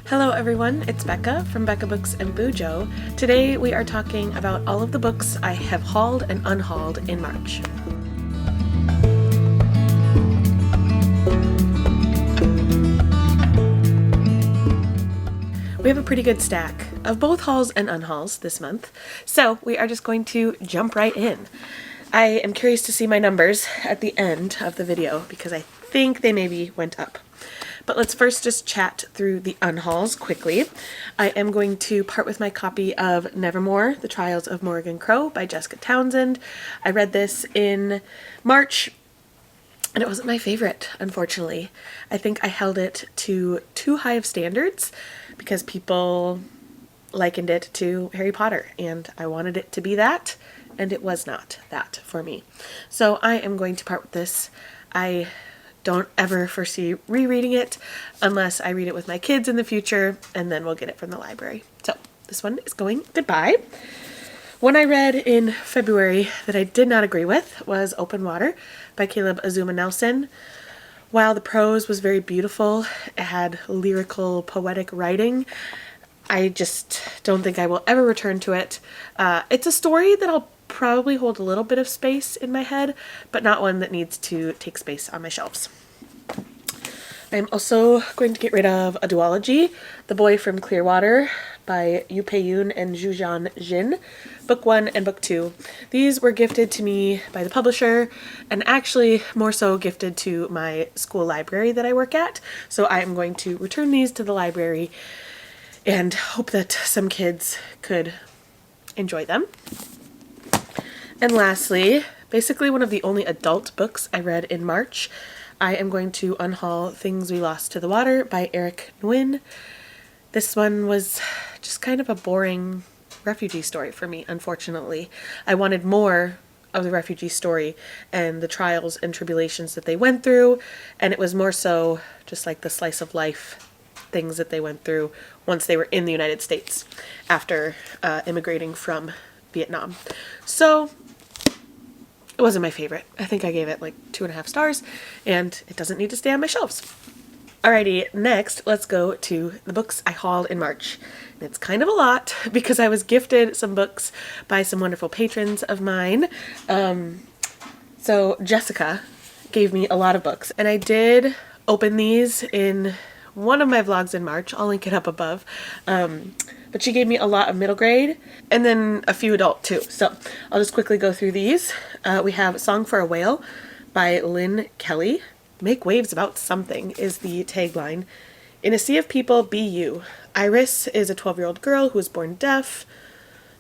Hello everyone, it's Becca from BEKAHBOOKSANDBUJO. Today we are talking about all of the books I have hauled and unhauled in March. We have a pretty good stack of both hauls and unhauls this month, so we are just going to jump right in. I am curious to see my numbers at the end of the video because I think they maybe went up. But let's first just chat through the unhauls quickly. I am going to part with my copy of Nevermore, The Trials of Morrigan Crow by Jessica Townsend. I read this in March, and it wasn't my favorite, unfortunately. I think I held it to too high of standards because people likened it to Harry Potter, and I wanted it to be that, and it was not that for me. So I am going to part with this. I don't ever foresee rereading it unless I read it with my kids in the future, and then we'll get it from the library. So this one is going goodbye. One I read in February that I did not agree with was Open Water by Caleb Azuma Nelson. While the prose was very beautiful, it had lyrical, poetic writing, I just don't think I will ever return to it. It's a story that I'll probably hold a little bit of space in my head, but not one that needs to take space on my shelves. I'm also going to get rid of a duology, The Boy from Clearwater by Yu Pei-yoon and Zhujian Jin, Book 1 and Book 2. These were gifted to me by the publisher, and actually more so gifted to my school library that I work at, so I am going to return these to the library and hope that some kids could enjoy them. And lastly, basically one of the only adult books I read in March, I am going to unhaul Things We Lost to the Water by Eric Nguyen. This one was just kind of a boring refugee story for me, unfortunately. I wanted more of the refugee story and the trials and tribulations that they went through, and it was more so just like the slice of life things that they went through once they were in the United States after immigrating from Vietnam. So it wasn't my favorite. I think I gave it like 2.5 stars, and it doesn't need to stay on my shelves. Alrighty, next let's go to the books I hauled in March. And it's kind of a lot because I was gifted some books by some wonderful patrons of mine. So Jessica gave me a lot of books, and I did open these in one of my vlogs in March. I'll link it up above. But she gave me a lot of middle grade and then a few adult too. So I'll just quickly go through these. We have Song for a Whale by Lynn Kelly. Make waves about something is the tagline. In a sea of people, be you. Iris is a 12-year-old girl who was born deaf.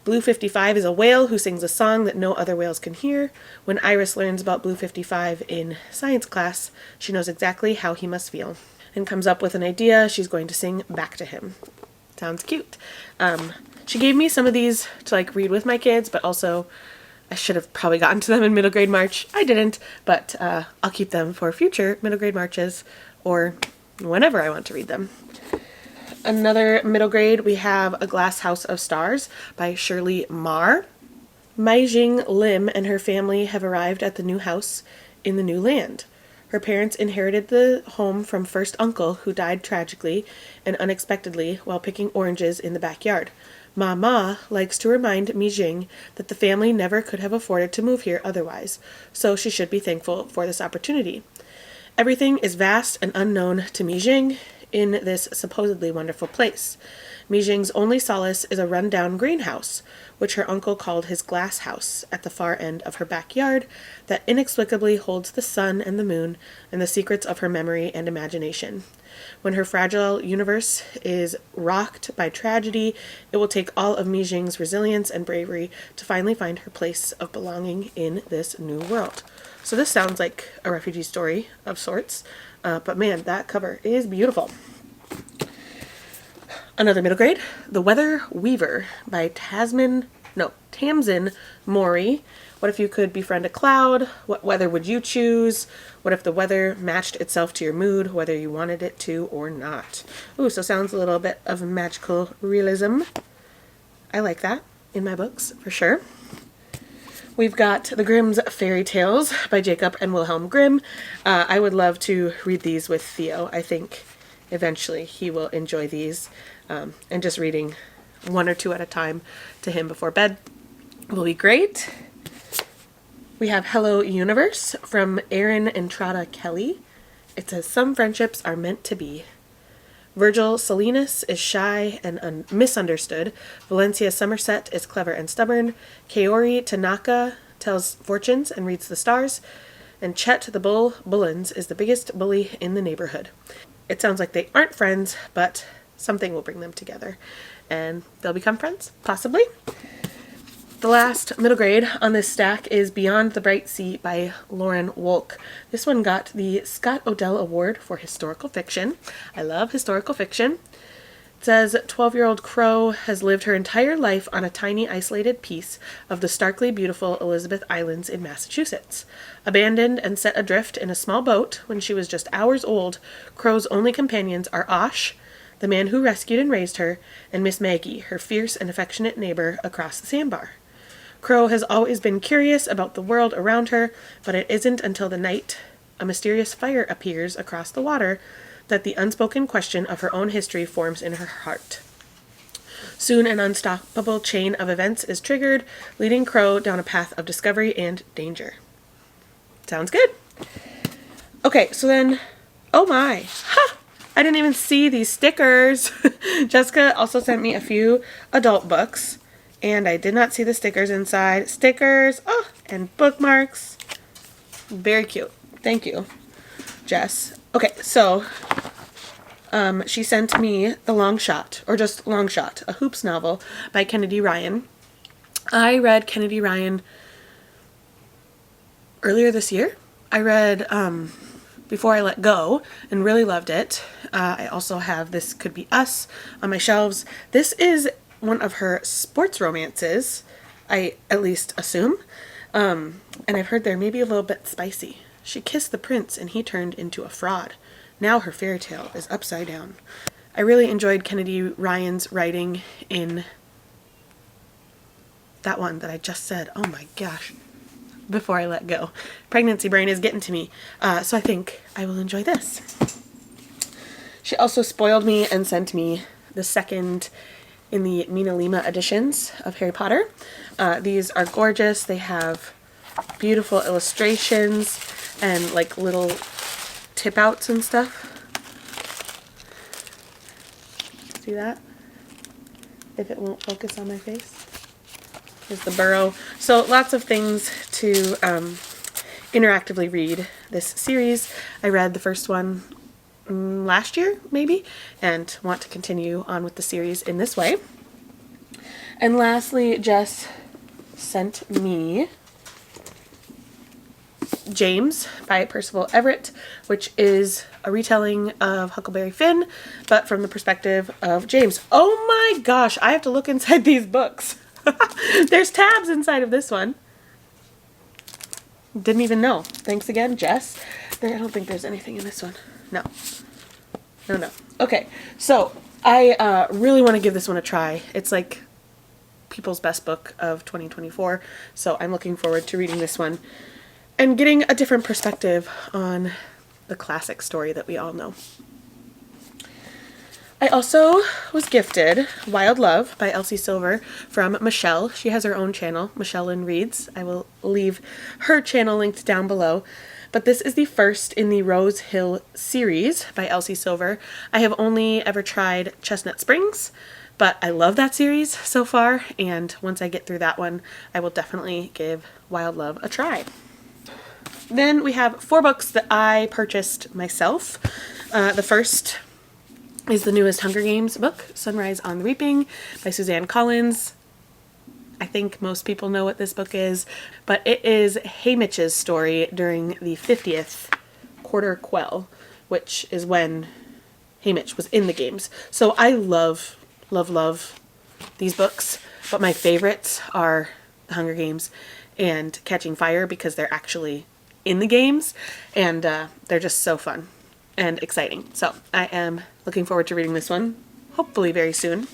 Blue 55 is a whale who sings a song that no other whales can hear. When Iris learns about Blue 55 in science class, she knows exactly how he must feel and comes up with an idea she's going to sing back to him. Sounds cute. She gave me some of these to like read with my kids, but also I should have probably gotten to them in middle grade March. I didn't, but I'll keep them for future middle grade Marches or whenever I want to read them. Another middle grade, we have A Glass House of Stars by Shirley Marr. Mai-jing Lim and her family have arrived at the new house in the new land. Her parents inherited the home from first uncle, who died tragically and unexpectedly while picking oranges in the backyard. Ma likes to remind Mi-jing that the family never could have afforded to move here otherwise, so she should be thankful for this opportunity. Everything is vast and unknown to Mi-jing in this supposedly wonderful place. Mi-jing's only solace is a run-down greenhouse, which her uncle called his glass house, at the far end of her backyard, that inexplicably holds the sun and the moon and the secrets of her memory and imagination. When her fragile universe is rocked by tragedy, it will take all of Mi-jing's resilience and bravery to finally find her place of belonging in this new world. So this sounds like a refugee story of sorts, but man, that cover is beautiful. Another middle grade, The Weather Weaver by Tamsin Mori. What if you could befriend a cloud? What weather would you choose? What if the weather matched itself to your mood, whether you wanted it to or not? Ooh, so sounds a little bit of magical realism. I like that in my books, for sure. We've got The Grimm's Fairy Tales by Jacob and Wilhelm Grimm. I would love to read these with Theo. I think eventually he will enjoy these, and just reading one or two at a time to him before bed will be great. We have Hello Universe from Erin Entrada Kelly. It says, some friendships are meant to be. Virgil Salinas is shy and misunderstood. Valencia Somerset is clever and stubborn. Kaori Tanaka tells fortunes and reads the stars. And Chet the Bull Bullens is the biggest bully in the neighborhood. It sounds like they aren't friends, but something will bring them together. And they'll become friends, possibly. The last middle grade on this stack is Beyond the Bright Sea by Lauren Wolk. This one got the Scott Odell Award for Historical Fiction. I love historical fiction. It says, 12-year-old Crow has lived her entire life on a tiny isolated piece of the starkly beautiful Elizabeth Islands in Massachusetts. Abandoned and set adrift in a small boat when she was just hours old, Crow's only companions are Osh, the man who rescued and raised her, and Miss Maggie, her fierce and affectionate neighbor across the sandbar. Crow has always been curious about the world around her, but it isn't until the night a mysterious fire appears across the water that the unspoken question of her own history forms in her heart. Soon an unstoppable chain of events is triggered, leading Crow down a path of discovery and danger. Sounds good. Okay, so then, oh my, I didn't even see these stickers. Jessica also sent me a few adult books. And I did not see the stickers inside. Stickers, and bookmarks. Very cute. Thank you, Jess. Okay, so she sent me The Long Shot, or just Long Shot, a hoops novel by Kennedy Ryan. I read Kennedy Ryan earlier this year. I read Before I Let Go and really loved it. I also have This Could Be Us on my shelves. This is one of her sports romances, I at least assume. And I've heard they're maybe a little bit spicy. She kissed the prince and he turned into a fraud. Now her fairy tale is upside down. I really enjoyed Kennedy Ryan's writing in that one that I just said. Oh my gosh. Before I Let Go. Pregnancy brain is getting to me. So I think I will enjoy this. She also spoiled me and sent me the second in the Mina Lima editions of Harry Potter. These are gorgeous. They have beautiful illustrations and like little tip outs and stuff. See that? If it won't focus on my face. Here's the burrow. So lots of things to interactively read this series. I read the first one last year, maybe, and want to continue on with the series in this way. And lastly, Jess sent me James by Percival Everett, which is a retelling of Huckleberry Finn, but from the perspective of James. Oh my gosh, I have to look inside these books. There's tabs inside of this one. Didn't even know. Thanks again, Jess. I don't think there's anything in this one. No. Okay, so I really want to give this one a try. It's like people's best book of 2024, so I'm looking forward to reading this one and getting a different perspective on the classic story that we all know. I also was gifted Wild Love by Elsie Silver from Michelle. She has her own channel, Michelle Lynn Reads. I will leave her channel linked down below. But this is the first in the Rose Hill series by Elsie Silver. I have only ever tried Chestnut Springs, but I love that series so far, and once I get through that one, I will definitely give Wild Love a try. Then we have 4 books that I purchased myself. The first is the newest Hunger Games book, Sunrise on the Reaping by Suzanne Collins. I think most people know what this book is, but it is Haymitch's story during the 50th Quarter Quell, which is when Haymitch was in the games. So I love these books, but my favorites are The Hunger Games and Catching Fire because they're actually in the games, and they're just so fun and exciting. So I am looking forward to reading this one, hopefully very soon.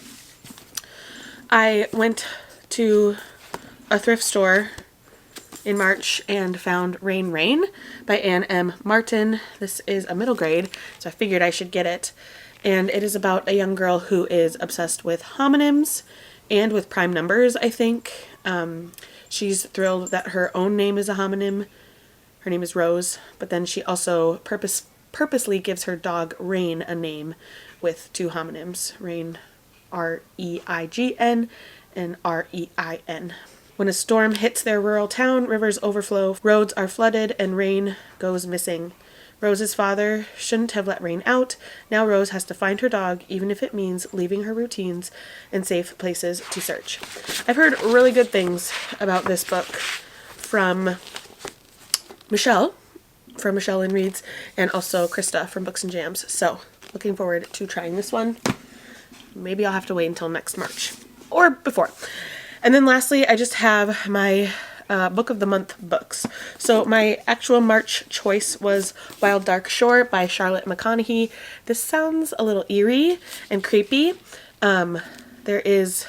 I went to a thrift store in March and found Rain Rain by Anne M. Martin. This is a middle grade, so I figured I should get it. and it is about a young girl who is obsessed with homonyms and with prime numbers, I think. She's thrilled that her own name is a homonym. Her name is Rose, but then she also purposely gives her dog Rain a name with two homonyms. Rain, R-E-I-G-N, and R-E-I-N. When a storm hits their rural town, rivers overflow, roads are flooded, and Rain goes missing. Rose's father shouldn't have let Rain out. Now Rose has to find her dog, even if it means leaving her routines and safe places to search. I've heard really good things about this book from Michelle and Reads, and also Krista from Books and Jams. So, looking forward to trying this one. Maybe I'll have to wait until next March. Or before. And then lastly, I just have my Book of the Month books. So my actual March choice was Wild Dark Shore by Charlotte McConaughey. This sounds a little eerie and creepy. There is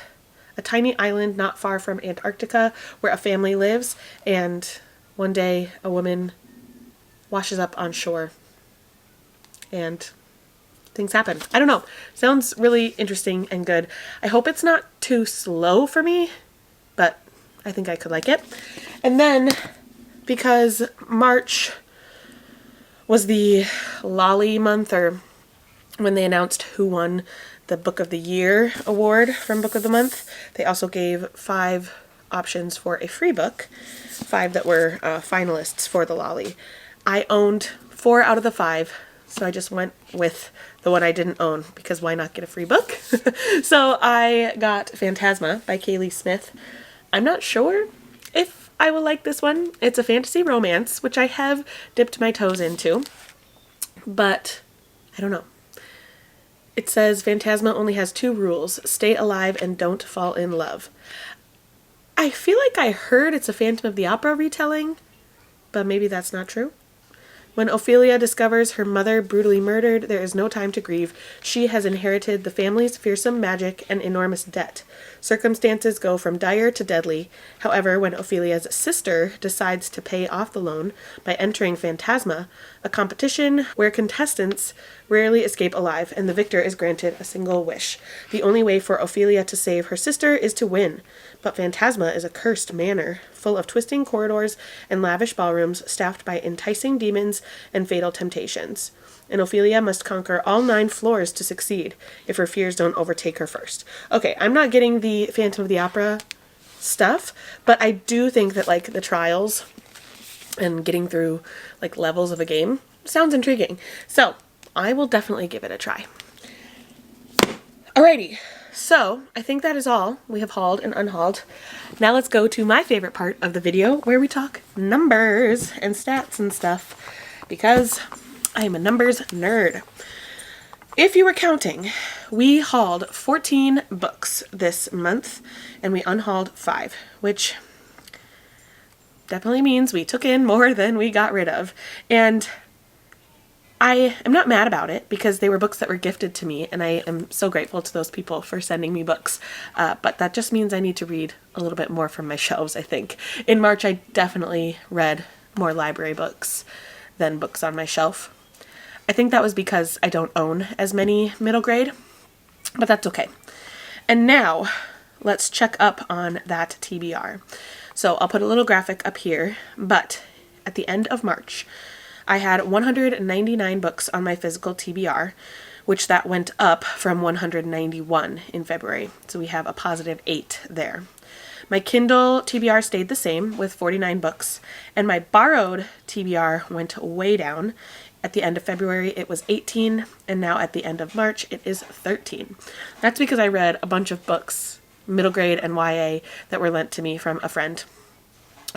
a tiny island not far from Antarctica where a family lives, and one day a woman washes up on shore and things happen. I don't know. Sounds really interesting and good. I hope it's not too slow for me, but I think I could like it. And then, because March was the Lolly month, or when they announced who won the Book of the Year award from Book of the Month, they also gave 5 options for a free book, 5 that were finalists for the Lolly. I owned 4 out of the 5, so I just went with the one I didn't own, because why not get a free book? So I got Phantasma by Kaylee Smith. I'm not sure if I will like this one. It's a fantasy romance, which I have dipped my toes into, but I don't know. It says Phantasma only has 2 rules: stay alive and don't fall in love. I feel like I heard it's a Phantom of the Opera retelling, but maybe that's not true. When Ophelia discovers her mother brutally murdered, there is no time to grieve. She has inherited the family's fearsome magic and enormous debt. Circumstances go from dire to deadly. However, when Ophelia's sister decides to pay off the loan by entering Phantasma, a competition where contestants rarely escape alive, and the victor is granted a single wish. The only way for Ophelia to save her sister is to win. But Phantasma is a cursed manor, full of twisting corridors and lavish ballrooms staffed by enticing demons and fatal temptations. And Ophelia must conquer all 9 floors to succeed, if her fears don't overtake her first. Okay, I'm not getting the Phantom of the Opera stuff, but I do think that, like, the trials and getting through, like, levels of a game sounds intriguing. So, I will definitely give it a try. Alrighty. So, I think that is all we have hauled and unhauled. Now let's go to my favorite part of the video, where we talk numbers and stats and stuff, because I am a numbers nerd. If you were counting, we hauled 14 books this month, and we unhauled 5, which definitely means we took in more than we got rid of. And I am not mad about it, because they were books that were gifted to me, and I am so grateful to those people for sending me books. But that just means I need to read a little bit more from my shelves, I think. In March, I definitely read more library books than books on my shelf. I think that was because I don't own as many middle grade, but that's okay. And now, let's check up on that TBR. So I'll put a little graphic up here, but at the end of March, I had 199 books on my physical TBR, which that went up from 191 in February. So we have a positive 8 there. My Kindle TBR stayed the same with 49 books, and my borrowed TBR went way down. At the end of February, it was 18, and now at the end of March, it is 13. That's because I read a bunch of books, middle grade and YA, that were lent to me from a friend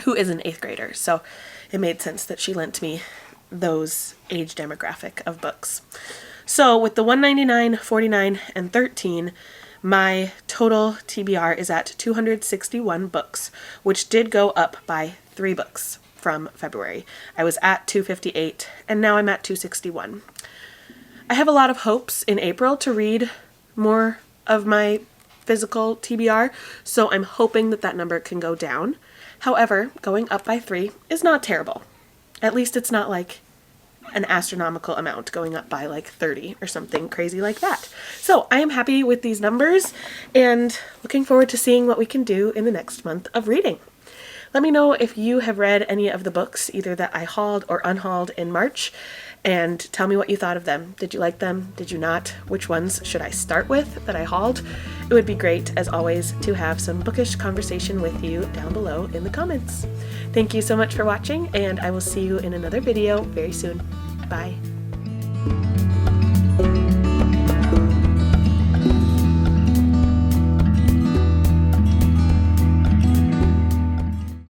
who is an 8th grader. So it made sense that she lent me those age demographic of books. So with the 199, 49, and 13, my total TBR is at 261 books, which did go up by 3 books from February. I was at 258, and now I'm at 261. I have a lot of hopes in April to read more of my physical TBR, so I'm hoping that that number can go down. However, going up by 3 is not terrible. At least it's not like an astronomical amount, going up by like 30 or something crazy like that. So I am happy with these numbers and looking forward to seeing what we can do in the next month of reading. Let me know if you have read any of the books, either that I hauled or unhauled in March, and tell me what you thought of them. Did you like them? Did you not? Which ones should I start with that I hauled? It would be great, as always, to have some bookish conversation with you down below in the comments. Thank you so much for watching, and I will see you in another video very soon. Bye.